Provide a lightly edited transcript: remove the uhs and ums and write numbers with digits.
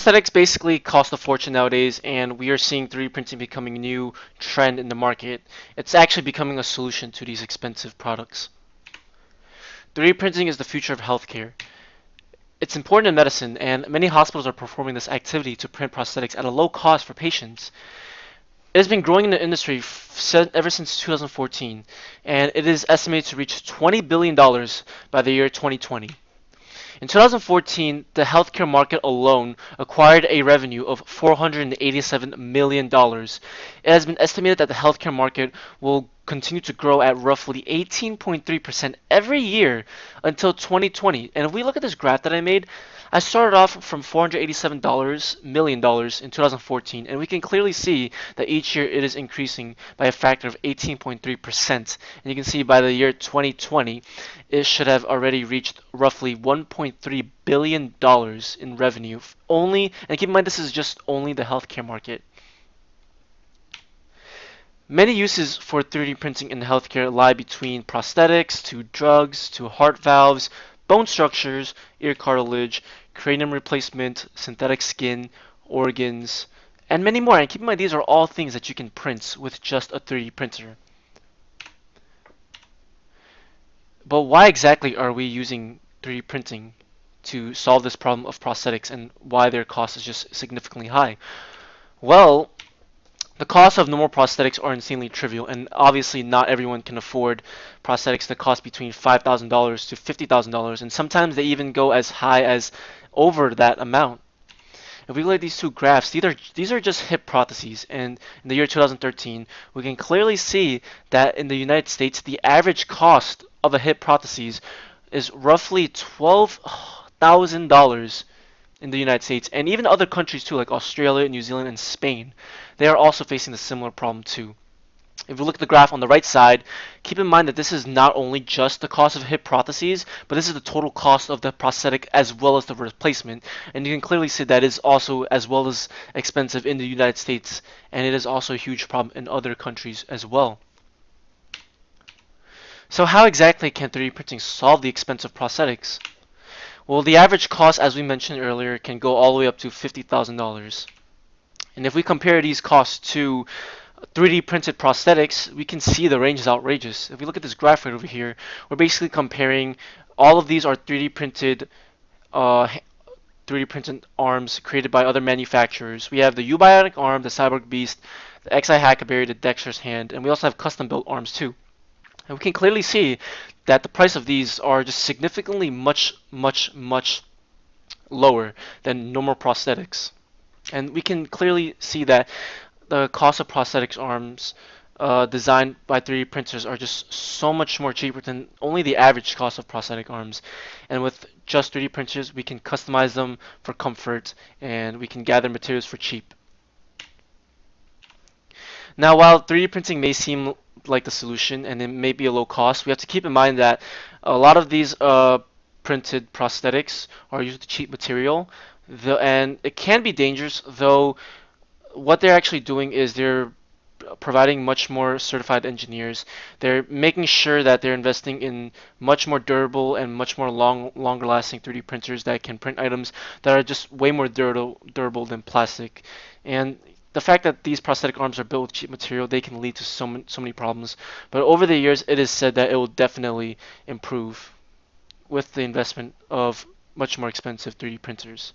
Prosthetics basically cost a fortune nowadays, and we are seeing 3D printing becoming a new trend in the market. It's actually becoming a solution to these expensive products. 3D printing is the future of healthcare. It's important in medicine, and many hospitals are performing this activity to print prosthetics at a low cost for patients. It has been growing in the industry ever since 2014, and it is estimated to reach $20 billion by the year 2020. In 2014, the healthcare market alone acquired a revenue of $487 million dollars. It has been estimated that the healthcare market will continue to grow at roughly 18.3% every year until 2020. And if we look at this graph that I made, I started off from $487 million dollars in 2014, and we can clearly see that each year it is increasing by a factor of 18.3%. And you can see by the year 2020, it should have already reached roughly $1.3 billion dollars in revenue. Only, and keep in mind this is just only the healthcare market. Many uses for 3D printing in healthcare lie between prosthetics, to drugs, to heart valves, bone structures, ear cartilage, cranium replacement, synthetic skin, organs, and many more. And keep in mind, these are all things that you can print with just a 3D printer. But why exactly are we using 3D printing to solve this problem of prosthetics, and why their cost is just significantly high? Well, the costs of normal prosthetics are insanely trivial, and obviously not everyone can afford prosthetics that cost between $5,000 to $50,000, and sometimes they even go as high as over that amount. If we look at these two graphs, these are just hip prostheses, and in the year 2013, we can clearly see that in the United States, the average cost of a hip prosthesis is roughly $12,000 in the United States, and even other countries too, like Australia, New Zealand, and Spain. They are also facing a similar problem too. If we look at the graph on the right side, keep in mind that this is not only just the cost of hip prostheses, but this is the total cost of the prosthetic as well as the replacement. And you can clearly see that is also as well as expensive in the United States, and it is also a huge problem in other countries as well. So how exactly can 3D printing solve the expensive prosthetics? Well, the average cost, as we mentioned earlier, can go all the way up to $50,000. And if we compare these costs to 3D printed prosthetics, we can see the range is outrageous. If we look at this graph right over here, we're basically comparing all of these are 3D printed 3D printed arms created by other manufacturers. We have the Ubionic arm, the Cyborg Beast, the XI Hackberry, the Dexter's hand, and we also have custom built arms too. And we can clearly see that the price of these are just significantly much lower than normal prosthetics. And we can clearly see that the cost of prosthetics arms designed by 3D printers are just so much more cheaper than only the average cost of prosthetic arms. And with just 3D printers, we can customize them for comfort, and we can gather materials for cheap. Now, while 3D printing may seem like the solution and it may be a low cost, we have to keep in mind that a lot of these printed prosthetics are used cheap material, and it can be dangerous, though what they're actually doing is they're providing much more certified engineers. They're making sure that they're investing in much more durable and much more longer lasting 3D printers that can print items that are just way more durable than plastic. And the fact that these prosthetic arms are built with cheap material, they can lead to so many problems. But over the years, it is said that it will definitely improve with the investment of much more expensive 3D printers.